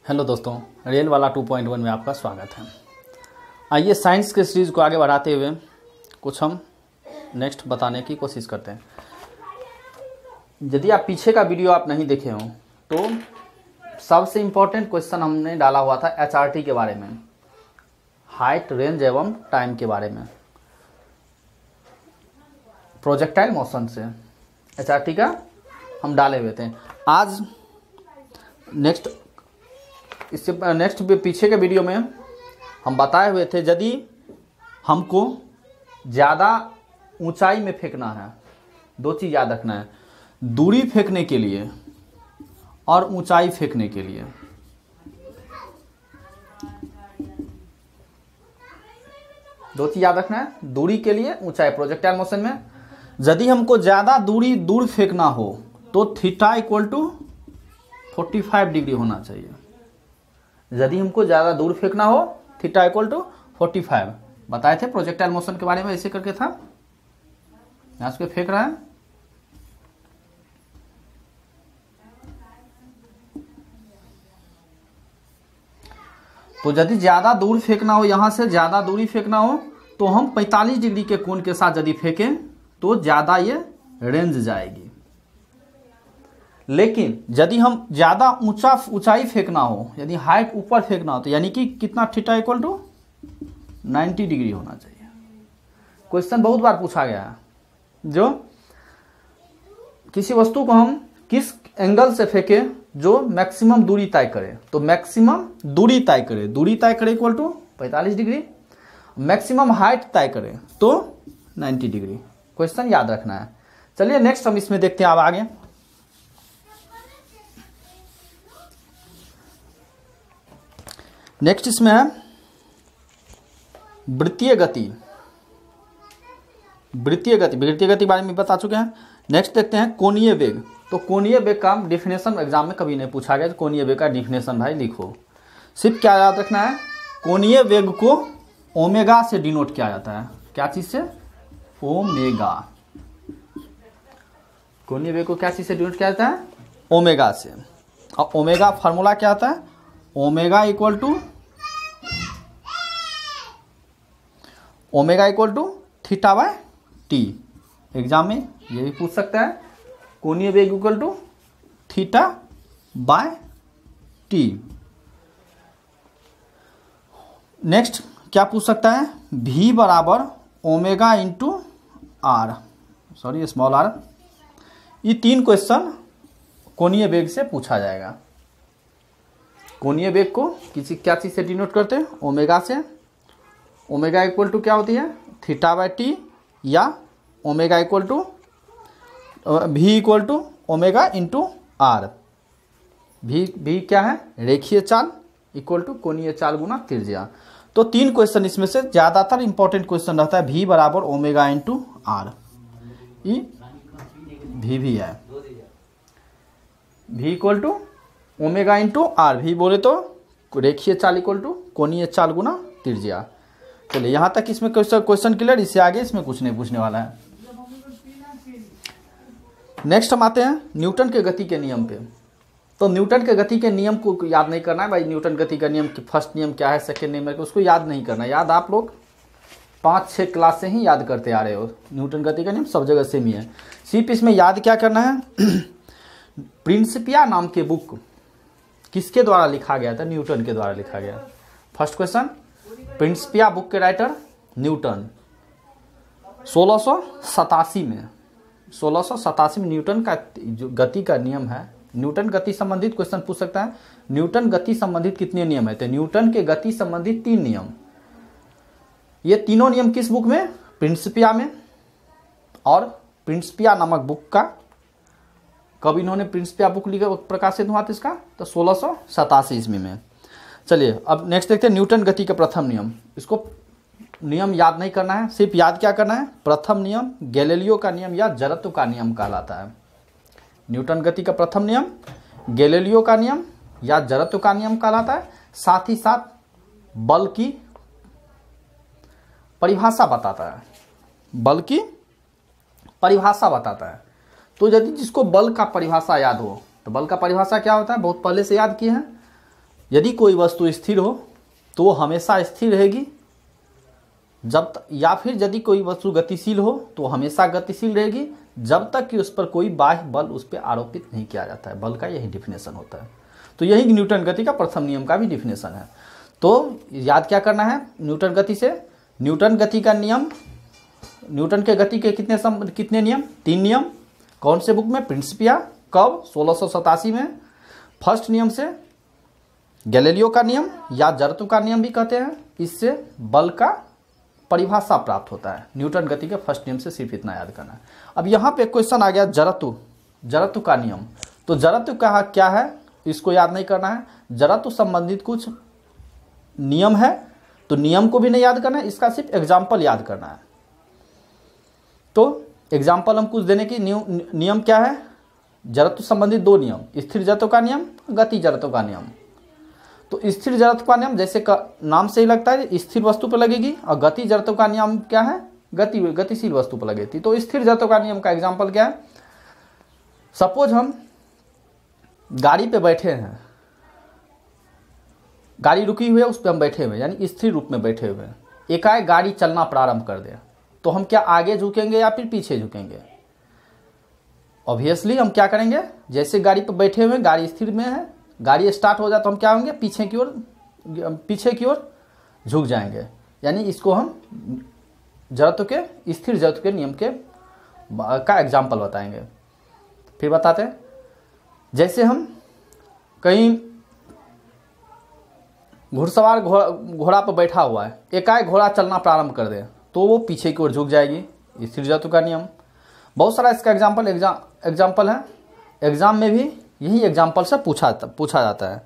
Hello दोस्तों, real वाला 2.1 में आपका स्वागत है। आइए साइंस के सीरीज़ को आगे बढ़ाते हुए कुछ हम नेक्स्ट बताने की कोशिश करते हैं। यदि आप पीछे का वीडियो आप नहीं देखे हों तो सबसे इम्पोर्टेंट क्वेश्चन हमने डाला हुआ था एचआरटी के बारे में, हाइट, रेंज एवं टाइम के बारे में, प्रोजेक्टाइल मोशन से एचआरटी का हम डाले हुए थे। आज नेक्स्ट पीछे के वीडियो में हम बताए हुए थे यदि हमको ज़्यादा ऊंचाई में फेंकना है, दो चीज़ याद रखना है, दूरी फेंकने के लिए और ऊंचाई फेंकने के लिए। दो चीज़ याद रखना है, दूरी के लिए, ऊंचाई। प्रोजेक्टाइल मोशन में यदि हमको ज़्यादा दूर फेंकना हो तो थीटा इक्वल टू 45 डिग्री होना चाहिए। यदि हमको ज़्यादा दूर फेंकना हो थीटा इक्वल टू 45 बताए थे प्रोजेक्टाइल मोशन के बारे में, ऐसे करके था। यहाँ से फेंक रहा है, तो यदि ज़्यादा दूर फेंकना हो, यहाँ से ज़्यादा दूरी फेंकना हो तो हम 45 डिग्री के कोण के साथ यदि फेंकें तो ज़्यादा ये रेंज जाएगी। लेकिन यदि हम ज़्यादा ऊंचाई फेंकना हो, यदि हाइट ऊपर फेंकना हो तो यानी कि कितना, थीटा इक्वल टू 90 डिग्री होना चाहिए। क्वेश्चन बहुत बार पूछा गया है, जो किसी वस्तु को हम किस एंगल से फेंके जो मैक्सिमम दूरी तय करे, तो मैक्सिमम दूरी तय करे equal to 45 degree, maximum height तय करे तो 90 डिग्री। क्वेश्चन याद रखना है। चलिए नेक्स्ट हम इसमें देखते हैं अब आगे। नेक्स्ट इसमें है वृत्तीय गति बारे में बता चुके हैं। नेक्स्ट देखते हैं कोणीय वेग। तो कोणीय वेग का डिफिनेशन एग्जाम में कभी नहीं पूछा गया, तो कोणीय वेग का डिफिनेशन भाई लिखो। सिर्फ क्या याद रखना है, कोणीय वेग को ओमेगा से डिनोट किया जाता है। क्या चीज से? ओमेगा। कोणीय वेग को क्या चीज से डिनोट किया जाता है? ओमेगा से। और ओमेगा फार्मूला क्या आता है? Omega equal to theta by t. Exam में ये भी पूछ सकता है, कोणीय वेग equal to theta by t. Next क्या पूछ सकता है? v बराबर omega into r, sorry small r. ये 3 क्वेश्चन कोणीय वेग से पूछा जाएगा। कोणीय वेग को क्या चीज से डिनोट करते हैं? ओमेगा से। ओमेगा इक्वल टू क्या होती है? थीटा बाय टी, या ओमेगा इक्वल टू भी equal to omega into r. भी क्या है? रेखीय चाल इक्वल टू कोणीय चाल गुना त्रिज्या। तो 3 क्वेश्चन इसमें से ज्यादातर इंपॉर्टेंट क्वेश्चन रहता है भी बराबर ओमेगा इंटू आर। भी है, भी equal to omega into r. भी बोले तो रेखीय चाल इक्वल टू कोणीय चाल गुना त्रिज्या। चलिए यहाँ तक इसमें क्वेश्चन क्लियर। इससे आगे इसमें कुछ नहीं पूछने वाला है। नेक्स्ट हम आते हैं न्यूटन के गति के नियम पे। तो न्यूटन के गति के नियम को याद नहीं करना है भाई। न्यूटन गति का नियम फर्स्ट नियम क्या है, सेकेंड नियम है, उसको याद नहीं करना। याद आप लोग 5-6 क्लास से ही याद करते आ रहे हो। न्यूटन गति का नियम सब जगह सेम ही है। सिर्फ इसमें याद क्या करना है, प्रिंसिपिया नाम के बुक किसके द्वारा लिखा गया था? न्यूटन के द्वारा लिखा गया। फर्स्ट क्वेश्चन, प्रिंसिपिया बुक के राइटर न्यूटन। 1687 में न्यूटन का जो गति का नियम है, न्यूटन गति संबंधित क्वेश्चन पूछ सकता है। न्यूटन गति संबंधित कितने नियम है? तो न्यूटन के गति संबंधित 3 नियम। ये तीनों नियम किस बुक में? प्रिंसिपिया में। और प्रिंसिपिया नामक बुक का कब इन्होंने प्रिंसिपिया बुक लिखा, प्रकाशित हुआ था इसका? तो 1687 ईस्वी में। चलिए अब नेक्स्ट देखते हैं न्यूटन गति का प्रथम नियम। इसको नियम याद नहीं करना है, सिर्फ याद क्या करना है, प्रथम नियम गैलीलियो का नियम या जड़त्व का नियम कहलाता है। न्यूटन गति का प्रथम नियम गैलीलियो का नियम या जड़त्व का नियम कहलाता है। साथ ही साथ बल की परिभाषा बताता है। बल की परिभाषा बताता है। तो यदि जिसको बल का परिभाषा याद हो, तो बल का परिभाषा क्या होता है, बहुत पहले से याद किए हैं, यदि कोई वस्तु स्थिर हो तो वो हमेशा स्थिर रहेगी जब तक, या फिर यदि कोई वस्तु गतिशील हो तो हमेशा गतिशील रहेगी जब तक कि उस पर कोई बाह्य बल उस पर आरोपित नहीं किया जाता है। बल का यही डिफिनेशन होता है। तो यही न्यूटन गति का प्रथम नियम का भी डिफिनेशन है। तो याद क्या करना है न्यूटन गति से, न्यूटन गति का नियम, न्यूटन के गति के कितने नियम, 3 नियम। कौन से बुक में, प्रिंसिपिया। कब, 1687 में। फर्स्ट नियम से गैलीलियो का नियम या जड़त्व का नियम भी कहते हैं। इससे बल का परिभाषा प्राप्त होता है। न्यूटन गति के फर्स्ट नियम से सिर्फ इतना याद करना है। अब यहाँ पे क्वेश्चन आ गया जड़त्व, जड़त्व का नियम। तो जड़त्व का क्या है इसको याद नहीं करना है। जड़त्व संबंधित कुछ नियम है तो नियम को भी नहीं याद करना है, इसका सिर्फ एग्जाम्पल याद करना है। तो एग्जाम्पल हम कुछ देने की, नियम क्या है, जड़त्व संबंधित 2 नियम, स्थिर जड़त्व का नियम, गति जड़त्व का नियम। तो स्थिर जड़त्व का नियम जैसे नाम से ही लगता है स्थिर वस्तु पर लगेगी, और गति जड़त्व का नियम क्या है, गतिशील वस्तु पर लगेगी। तो स्थिर जड़त्व का नियम का एग्जाम्पल क्या है, सपोज हम गाड़ी पे बैठे हैं, गाड़ी रुकी हुई है उस पर हम बैठे हुए यानी स्थिर रूप में बैठे हुए हैं, एकाएक गाड़ी चलना प्रारंभ कर दे तो हम क्या आगे झुकेंगे या फिर पीछे झुकेंगे। ऑब्वियसली हम क्या करेंगे, जैसे गाड़ी पर बैठे हुए गाड़ी स्थिर में है, गाड़ी स्टार्ट हो जाए तो हम क्या होंगे, पीछे की ओर झुक जाएंगे। यानी इसको हम जड़त्व के, स्थिर जड़त्व के नियम का एग्जाम्पल बताएंगे। फिर बताते हैं, जैसे हम कहीं घुड़सवार घोड़ा पर बैठा हुआ है, एकाएक घोड़ा चलना प्रारंभ कर दे तो वो पीछे की ओर झुक जाएगी, स्थिर जड़त्व का नियम। बहुत सारा इसका एग्जाम्पल है, एग्जाम में भी यही एग्जाम्पल से पूछा जाता है।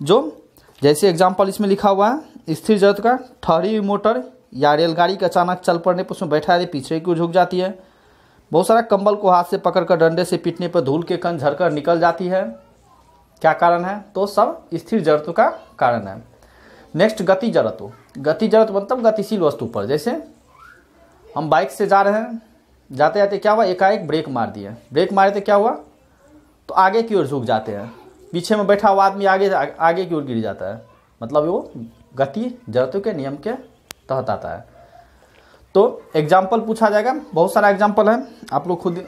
जो जैसे एग्जाम्पल इसमें लिखा हुआ है, स्थिर जड़त्व का, ठहरी हुई मोटर या रेलगाड़ी के अचानक चल पड़ने पर उसमें बैठा है पीछे की ओर झुक जाती है। बहुत सारा कंबल को हाथ से पकड़कर डंडे से पीटने पर धूल के कण झड़कर निकल जाती है। क्या कारण है, तो सब स्थिर जड़त्व का कारण है। नेक्स्ट गति जड़त्व, गति जड़त्व मतलब गतिशील वस्तु पर। जैसे हम बाइक से जा रहे हैं, जाते जाते क्या हुआ, एकाएक ब्रेक मार दिए, ब्रेक मारे तो क्या हुआ, तो आगे की ओर झुक जाते हैं, पीछे में बैठा हुआ आदमी आगे की ओर गिर जाता है, मतलब वो गति जड़त्व के नियम के तहत आता है। तो एग्जाम्पल पूछा जाएगा, बहुत सारा एग्जाम्पल है, आप लोग खुद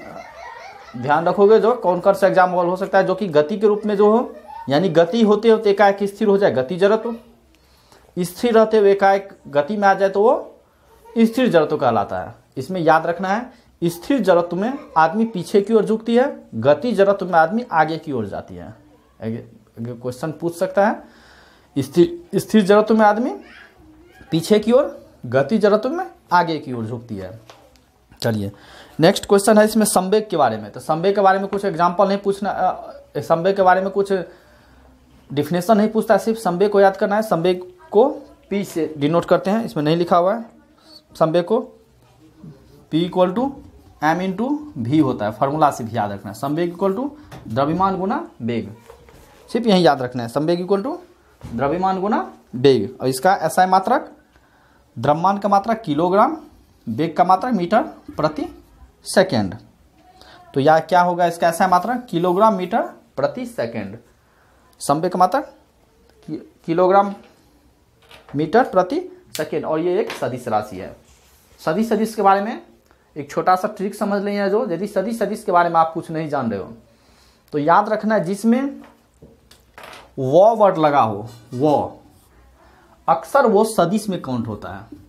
ध्यान रखोगे जो कौन से एग्जाम्पल हो सकता है जो कि गति के रूप में जो हो, यानी गति होते होते एकाएक स्थिर हो जाए, गति जड़त्व। स्थिर रहते हुए एकाएक गति में आ जाए तो वो स्थिर जड़त्व कहलाता है। इसमें याद रखना है, स्थिर जड़त्व में आदमी पीछे की ओर झुकती है, गति जड़त्व में आदमी आगे की ओर जाती है। क्वेश्चन पूछ सकता है, स्थिर जड़त्व में आदमी पीछे की ओर, गति जड़त्व में आगे की ओर झुकती है। चलिए नेक्स्ट क्वेश्चन है इसमें संवेग के बारे में। तो संवेग के बारे में कुछ एग्जाम्पल नहीं पूछना, संवेग के बारे में कुछ डिफिनेशन नहीं पूछता, सिर्फ संवेग को याद करना है। संवेग को P से डिनोट करते हैं, इसमें नहीं लिखा हुआ है। संवेग को P = m/v होता है, फार्मूला से भी याद रखना है। संवेग = द्रव्यमान गुना वेग, सिर्फ यही याद रखना है। संवेग = द्रव्यमान गुना वेग, और इसका SI मात्रक, द्रव्यमान का मात्रक किलोग्राम, वेग का मात्रक मीटर प्रति सेकेंड। तो यह क्या होगा, इसका SI मात्रक किलोग्राम मीटर प्रति सेकेंड। संवेग का मात्रक किलोग्राम मीटर प्रति सेकेंड, और ये एक सदिश राशि है। सदिश के बारे में एक छोटा सा ट्रिक समझ लें, जो यदि सदिश के बारे में आप कुछ नहीं जान रहे हो तो याद रखना है, जिसमें वो वर्ड लगा हो वो अक्सर वो सदिश में काउंट होता है।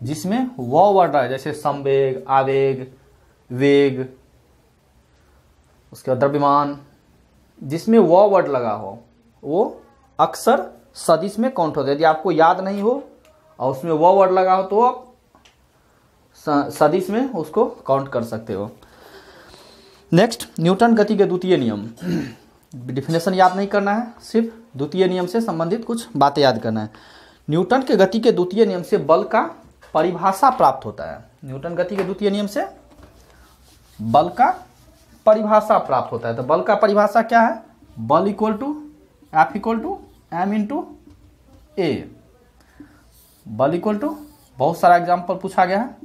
जिसमें वो वर्ड है, जैसे संवेग, आवेग, वेग, उसके बाद द्रव्यमान, जिसमें वो वर्ड लगा हो वो अक्सर सदिश में काउंट होता है। यदि आपको याद नहीं हो और उसमें वो वर्ड लगा हो तो आप सदिश में उसको काउंट कर सकते हो। नेक्स्ट, न्यूटन गति के द्वितीय नियम। डिफिनेशन याद नहीं करना है, सिर्फ द्वितीय नियम से संबंधित कुछ बातें याद करना है। न्यूटन के गति के द्वितीय नियम से बल का परिभाषा प्राप्त होता है। न्यूटन गति के द्वितीय नियम से बल का परिभाषा प्राप्त होता है। तो बल का परिभाषा क्या है, बल = F = m/a। बल = बहुत सारा एग्जाम्पल पूछा गया है,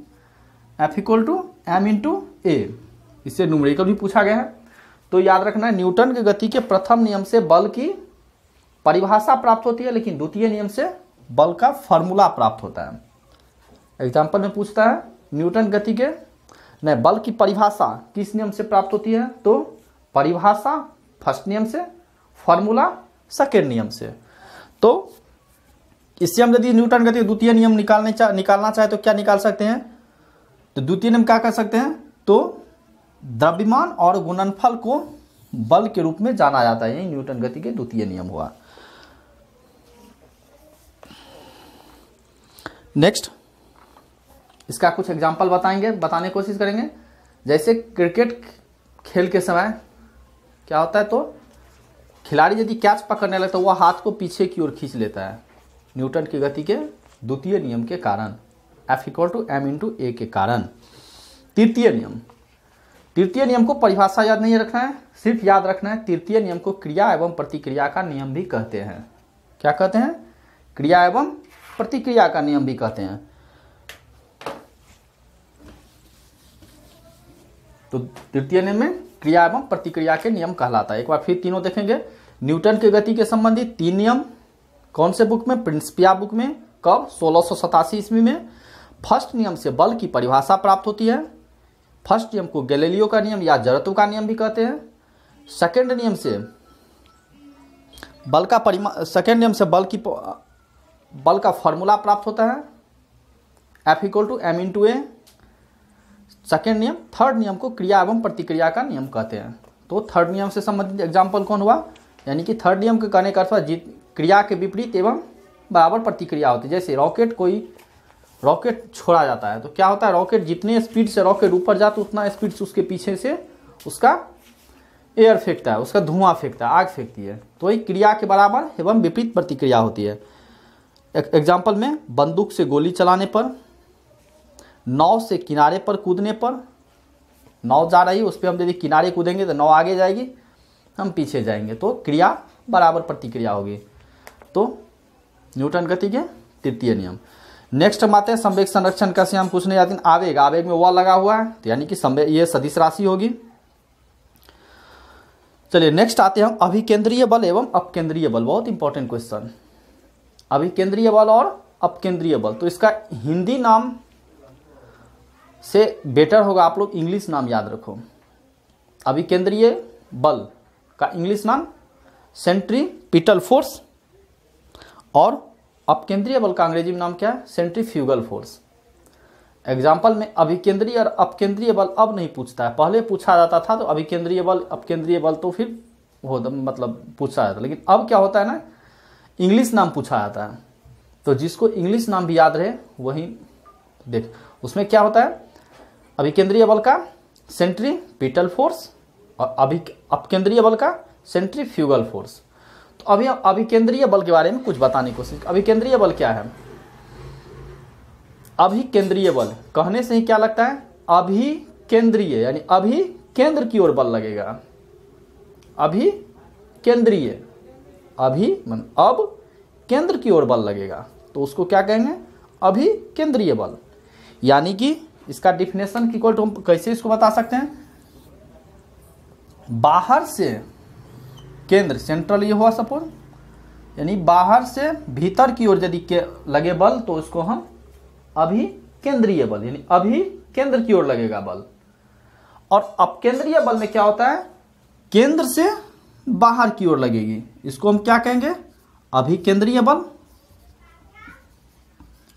F = m/a। इससे न्यूमेरिकल भी पूछा गया है। तो याद रखना है न्यूटन की गति के प्रथम नियम से बल की परिभाषा प्राप्त होती है, लेकिन द्वितीय नियम से बल का फॉर्मूला प्राप्त होता है। एग्जाम्पल में पूछता है न्यूटन गति के नहीं बल की परिभाषा किस नियम से प्राप्त होती है, तो परिभाषा फर्स्ट नियम से, फॉर्मूला सेकेंड नियम से। तो इससे हम यदि न्यूटन गति द्वितीय नियम निकालना चाहे तो क्या निकाल सकते हैं, तो द्वितीय नियम क्या कर सकते हैं, तो द्रव्यमान और गुणनफल को बल के रूप में जाना जाता है, यही न्यूटन गति के द्वितीय नियम हुआ। नेक्स्ट इसका कुछ एग्जाम्पल बताने की कोशिश करेंगे। जैसे क्रिकेट खेल के समय क्या होता है, तो खिलाड़ी यदि कैच पकड़ने लगता है तो वह हाथ को पीछे की ओर खींच लेता है, न्यूटन की गति के द्वितीय नियम के कारण, F=m×a के कारण। तृतीय नियम को परिभाषा याद नहीं रखना है, सिर्फ याद रखना है तृतीय नियम को क्रिया एवं प्रतिक्रिया का नियम भी कहते हैं। क्या कहते हैं, क्रिया एवं प्रतिक्रिया का नियम भी कहते हैं। तो तृतीय नियम में क्रिया एवं प्रतिक्रिया के नियम कहलाता है। एक बार फिर तीनों देखेंगे। न्यूटन की गति के संबंधित 3 नियम कौन से बुक में, प्रिंसिपिया बुक में, कब 1687 ईस्वी में। फर्स्ट नियम से बल की परिभाषा प्राप्त होती है। फर्स्ट नियम को गैलीलियो का नियम या जड़त्व का नियम भी कहते हैं। सेकेंड नियम से बल का फॉर्मूला प्राप्त होता है, F=m×a सेकेंड नियम। थर्ड नियम को क्रिया एवं प्रतिक्रिया का नियम कहते हैं। तो थर्ड नियम से संबंधित एग्जाम्पल कौन हुआ, यानी कि थर्ड नियम के कहने का अर्थ क्रिया के विपरीत एवं बराबर प्रतिक्रिया होती है। जैसे रॉकेट छोड़ा जाता है तो क्या होता है, रॉकेट जितने स्पीड से रॉकेट ऊपर जाता है उतना स्पीड से उसके पीछे से उसका एयर फेंकता है, उसका धुआं फेंकता है, आग फेंकती है। तो एक क्रिया के बराबर एवं विपरीत प्रतिक्रिया होती है। एग्जाम्पल में बंदूक से गोली चलाने पर, नाव से किनारे पर कूदने पर, नाव जा रही है उस पर हम यदि किनारे कूदेंगे तो नाव आगे जाएगी, हम पीछे जाएंगे, तो क्रिया बराबर प्रतिक्रिया होगी। तो न्यूटन गति के तृतीय नियम। नेक्स्ट हम आते हैं संवेग संरक्षण का हम पूछने जाते हैं। आवेग में वह लगा हुआ है तो यानी कि ये सदिश राशि होगी। चलिए नेक्स्ट आते हैं हम अभिकेंद्रीय बल एवं अपकेंद्रीय बल। बहुत इंपॉर्टेंट क्वेश्चन, अभिकेंद्रीय बल और अपकेंद्रीय बल। तो इसका हिंदी नाम से बेटर होगा आप लोग इंग्लिश नाम याद रखो। अभिकेंद्रीय बल का इंग्लिश नाम सेंट्रीपिटल फोर्स, और अपकेंद्रीय बल का अंग्रेजी में नाम क्या है, सेंट्रीफ्यूगल फोर्स। एग्जाम्पल में अभिकेंद्रीय और अपकेंद्रीय बल अब नहीं पूछता है, पहले पूछा जाता था तो अभिकेंद्रीय बल अपकेंद्रीय बल तो फिर मतलब पूछा जाता, लेकिन अब क्या होता है ना, इंग्लिश नाम पूछा जाता है। तो जिसको इंग्लिश नाम भी याद रहे वही देख, उसमें क्या होता है, अभिकेंद्रीय बल का सेंट्रीपिटल फोर्स और अपकेंद्रीय बल का सेंट्रीफ्यूगल फोर्स। तो अभी हम अभिकेंद्रीय बल के बारे में कुछ बताने की कोशिश। अभिकेंद्रीय बल क्या है, अभिकेंद्रीय बल कहने से ही क्या लगता है, अभिकेंद्रीय यानी अभी केंद्र की ओर बल लगेगा। अभिकेंद्रीय, अभी अब केंद्र की ओर बल लगेगा तो उसको क्या कहेंगे, अभिकेंद्रीय बल। यानी कि इसका डिफिनेशन की इक्वल टू हम कैसे इसको बता सकते हैं, बाहर से केंद्र, सेंट्रल ये हुआ सपोज, यानी बाहर से भीतर की ओर यदि लगे बल तो उसको हम अभिकेंद्रीय बल, यानी अभी केंद्र की ओर लगेगा बल। और अपकेंद्रीय बल में क्या होता है, केंद्र से बाहर की ओर लगेगी, इसको हम क्या कहेंगे, अभिकेंद्रीय बल।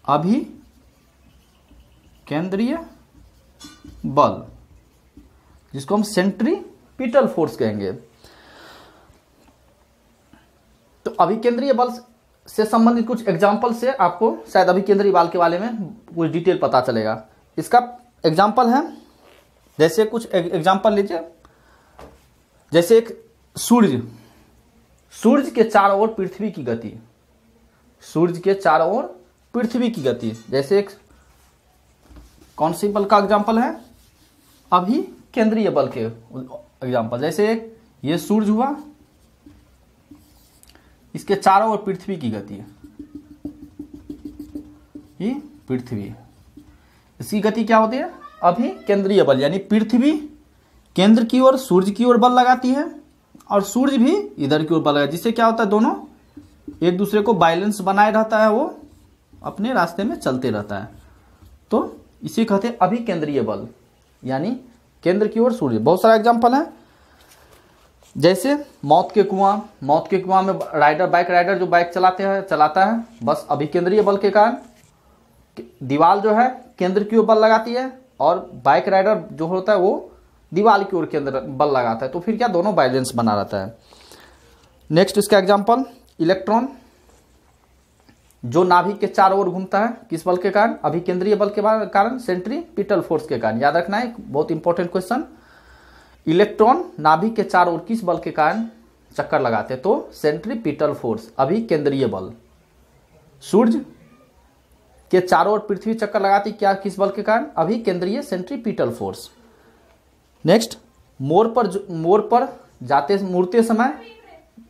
अभिकेंद्रीय बल जिसको हम सेंट्रीपिटल फोर्स कहेंगे। तो अभिकेंद्रीय बल से संबंधित कुछ एग्जाम्पल से आपको शायद अभिकेंद्रीय बल के बारे में कुछ डिटेल पता चलेगा। इसका एग्जाम्पल है, जैसे कुछ एग्जाम्पल लीजिए, जैसे एक सूर्य के चारों ओर पृथ्वी की गति, सूर्य के चारों ओर पृथ्वी की गति, जैसे एक कौन सी बल का एग्जाम्पल है, अभिकेंद्रीय बल के एग्जाम्पल। जैसे एक ये सूर्य हुआ, इसके चारों ओर पृथ्वी की गति, ये पृथ्वी, इसकी गति क्या होती है, अभिकेंद्रीय बल, यानी पृथ्वी केंद्र की ओर सूर्य की ओर बल लगाती है और सूर्य भी इधर की ओर बल लगाती है, जिससे क्या होता है दोनों एक दूसरे को बैलेंस बनाए रहता है, वो अपने रास्ते में चलते रहता है। तो इसे कहते हैं अभिकेंद्रीय बल, यानी केंद्र की ओर सूर्य। बहुत सारा एग्जांपल है, जैसे मौत के कुआं में बाइक राइडर जो बाइक चलाता है बस अभिकेंद्रीय बल के कारण। दीवार जो है केंद्र की ओर बल लगाती है और बाइक राइडर जो होता है वो दीवार की ओर केंद्र बल लगाता है, तो फिर क्या दोनों बैलेंस बना रहता है। नेक्स्ट इसका एग्जांपल, इलेक्ट्रॉन जो नाभिक के चारों ओर घूमता है, किस बल के कारण? अभिकेंद्रीय बल के कारण, सेंट्रीपिटल फोर्स के कारण। याद रखना है, बहुत इंपॉर्टेंट क्वेश्चन। इलेक्ट्रॉन नाभिक के चारों ओर किस बल के कारण चक्कर लगाते हैं? तो सेंट्रीपिटल फोर्स, अभिकेंद्रीय बल। सूर्य के चारों ओर पृथ्वी चक्कर लगाती क्या, किस बल के कारण? अभिकेंद्रीय सेंट्रीपिटल फोर्स। नेक्स्ट, मोड़ पर मुड़ते समय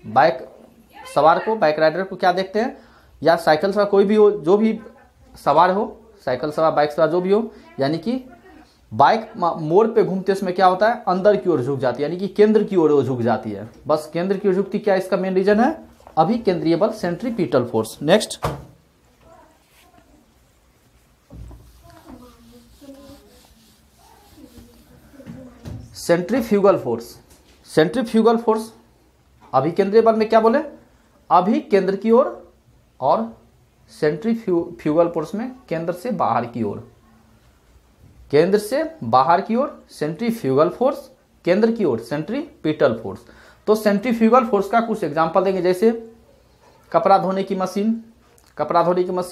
बाइक राइडर को क्या देखते हैं, या साइकिल सवार कोई भी हो, जो भी सवार हो, साइकिल सवार बाइक सवार जो भी हो, यानी कि बाइक मोड़ पे घूमते समय क्या होता है, अंदर की ओर झुक जाती है, यानी कि केंद्र की ओर वो झुक जाती है। बस केंद्र की ओर झुकती, क्या इसका मेन रीजन है? अभिकेंद्रीय बल, centripetal force. Next, centrifugal force. अभिकेंद्रीय बल में क्या बोले? अभिकेंद्र की ओर, और सेंट्रीफ्यूगल फोर्स में केंद्र से बाहर की ओर। सेंट्रीफ्यूगल फोर्स, केंद्र की ओर सेंट्रीपिटल फोर्स। तो सेंट्रीफ्यूगल फोर्स का कुछ एग्जांपल देंगे, जैसे कपड़ा धोने की मशीन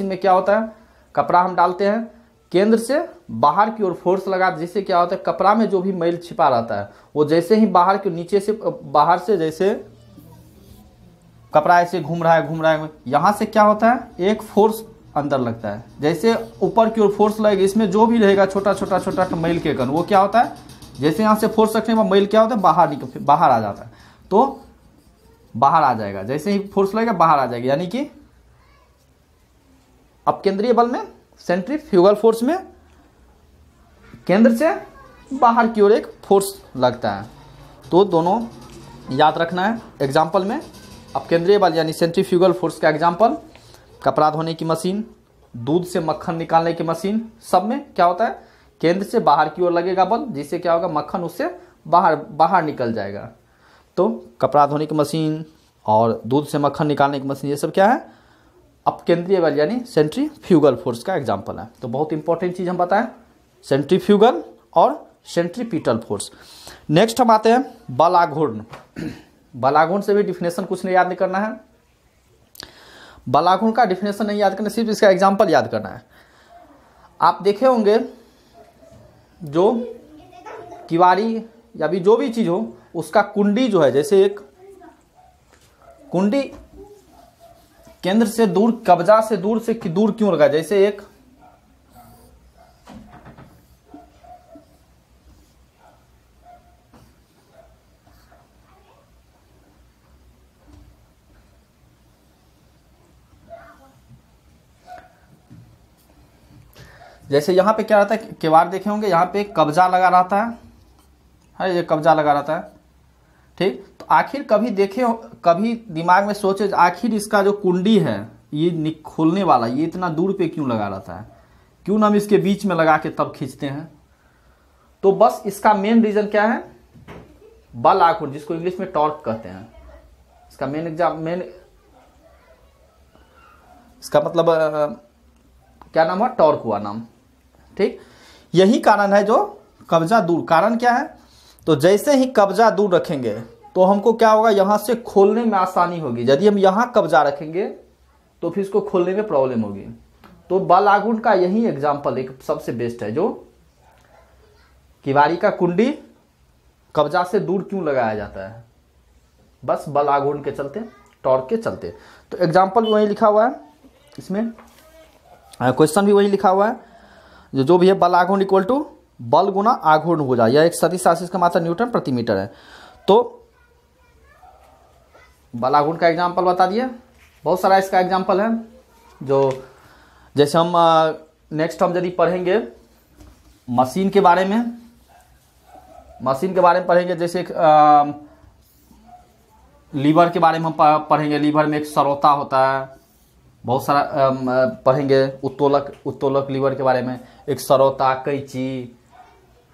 में क्या होता है, कपड़ा हम डालते हैं, केंद्र से बाहर की ओर फोर्स लगा, जिससे क्या होता है, कपड़ा में जो भी मैल छिपा रहता है वो जैसे ही बाहर से जैसे कपड़ा ऐसे घूम रहा है, यहाँ से क्या होता है, एक फोर्स अंदर लगता है। जैसे ऊपर की ओर फोर्स लगेगा, इसमें जो भी रहेगा छोटा मैल के कण, वो क्या होता है, जैसे यहाँ से फोर्स रखने में मैल क्या होता है, बाहर आ जाता है, तो बाहर आ जाएगा। जैसे ही फोर्स लगेगा बाहर आ जाएगा, यानी कि अपकेंद्रीय बल में, सेंट्रीफ्यूगल फोर्स में केंद्र से बाहर की ओर एक फोर्स लगता है। तो दोनों याद रखना है। एग्जाम्पल में अपकेंद्रीय बल यानी सेंट्रीफ्यूगल फोर्स का एग्जाम्पल, कपड़ा धोने की मशीन, दूध से मक्खन निकालने की मशीन, सब में क्या होता है, केंद्र से बाहर की ओर लगेगा बल, जिससे क्या होगा, मक्खन उससे बाहर निकल जाएगा। तो कपड़ा धोने की मशीन और दूध से मक्खन निकालने की मशीन, ये सब क्या है, अपकेंद्रीय बल यानी सेंट्रीफ्यूगल फोर्स का एग्जाम्पल है। तो बहुत इंपॉर्टेंट चीज हम बताएं, सेंट्रीफ्यूगल और सेंट्रीपिटल फोर्स। नेक्स्ट हम आते हैं बल आघूर्ण। बल आघूर्ण से भी डिफिनेशन कुछ नहीं याद नहीं करना है, बल आघूर्ण का डिफिनेशन नहीं याद करना, सिर्फ इसका एग्जाम्पल याद करना है। आप देखे होंगे जो किवाड़ी या भी जो भी चीज हो, उसका कुंडी जो है, जैसे एक कुंडी केंद्र से दूर, कब्जा से दूर क्यों लगा, जैसे एक जैसे यहाँ पे क्या रहता है, किवाड़ देखे होंगे, यहाँ पे कब्जा लगा रहता है, ये कब्जा लगा रहता है, ठीक। तो आखिर कभी दिमाग में सोचे, आखिर इसका जो कुंडी है ये खोलने वाला, ये इतना दूर पे क्यों लगा रहता है, क्यों ना हम इसके बीच में लगा के तब खींचते हैं। तो बस इसका मेन रीजन क्या है, बल आघूर्ण, जिसको इंग्लिश में टॉर्क कहते हैं। इसका इसका मतलब क्या नाम हुआ, टॉर्क हुआ नाम, ठीक। यही कारण है जो कब्जा दूर, कारण क्या है, तो जैसे ही कब्जा दूर रखेंगे तो हमको क्या होगा, यहां से खोलने में आसानी होगी। यदि हम यहां कब्जा रखेंगे तो फिर इसको खोलने में प्रॉब्लम होगी। तो बल आघूर्ण का यही एग्जाम्पल एक सबसे बेस्ट है, जो किवाड़ी का कुंडी कब्जा से दूर क्यों लगाया जाता है, बस बल आघूर्ण के चलते, टॉर्क के चलते। तो एग्जाम्पल भी वही लिखा हुआ है, इसमें क्वेश्चन भी वही लिखा हुआ है, जो भी है, बल आघूर्ण इक्वल टू बल गुना आघूर्ण भुजा, यह एक सदिश राशि का मात्रा न्यूटन प्रति मीटर है। तो बल आघूर्ण का एग्जाम्पल बता दिया, बहुत सारा इसका एग्जाम्पल है, जो जैसे हम नेक्स्ट हम यदि पढ़ेंगे मशीन के बारे में, मशीन के बारे में पढ़ेंगे, जैसे लीवर के बारे में हम पढ़ेंगे। लीवर में एक सरोता होता है, बहुत सारा पढ़ेंगे। उत्तोलक लीवर के बारे में, एक सरोता, कैंची।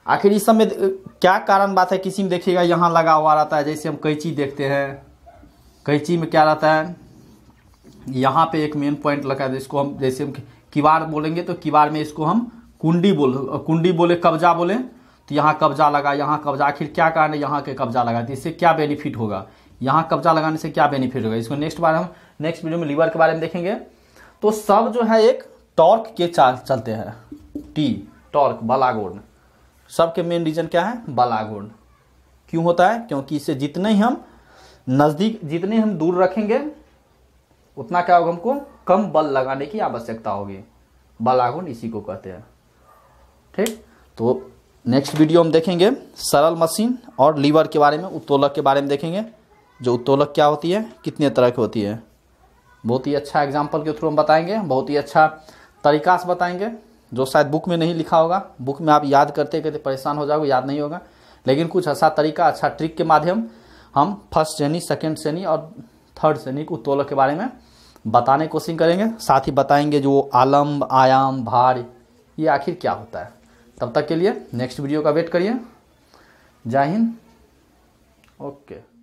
आखिर इस सब में क्या कारण बात है, किसी में देखिएगा यहाँ लगा हुआ रहता है। जैसे हम कैंची देखते हैं, कैंची में क्या रहता है, यहाँ पे एक मेन पॉइंट लगा है, जिसको हम जैसे हम किवाड़ बोलेंगे तो किवाड़ में इसको हम कुंडी बोले, कब्जा बोले तो यहाँ कब्जा लगा, यहाँ कब्जा। आखिर क्या कारण है यहाँ के कब्जा लगा, तो इससे क्या बेनिफिट होगा, यहाँ कब्जा लगाने से क्या बेनिफिट होगा, इसको नेक्स्ट वीडियो में लीवर के बारे में देखेंगे। तो सब जो है एक टॉर्क के चलते हैं। टॉर्क, बलागुण। सबके मेन रीजन क्या है, बलागुण। क्यों होता है, क्योंकि इससे जितने ही हम नज़दीक, जितने हम दूर रखेंगे उतना क्या होगा, हमको कम बल लगाने की आवश्यकता होगी। बलागुण इसी को कहते हैं। ठीक, तो नेक्स्ट वीडियो हम देखेंगे सरल मशीन और लीवर के बारे में, उत्तोलक के बारे में देखेंगे। जो उत्तोलक क्या होती है, कितने तरह की होती है, बहुत ही अच्छा एग्जाम्पल के थ्रू हम बताएंगे, बहुत ही अच्छा तरीका से बताएंगे, जो शायद बुक में नहीं लिखा होगा। बुक में आप याद करते करते परेशान हो जाओगे, याद नहीं होगा। लेकिन कुछ अच्छा तरीका, अच्छा ट्रिक के माध्यम हम फर्स्ट श्रेणी, सेकेंड श्रेणी और थर्ड श्रेणी के उत्तोलक के बारे में बताने की कोशिश करेंगे। साथ ही बताएंगे जो आलम्ब, आयाम, भार, ये आखिर क्या होता है। तब तक के लिए नेक्स्ट वीडियो का वेट करिए। जय हिंद। ओके।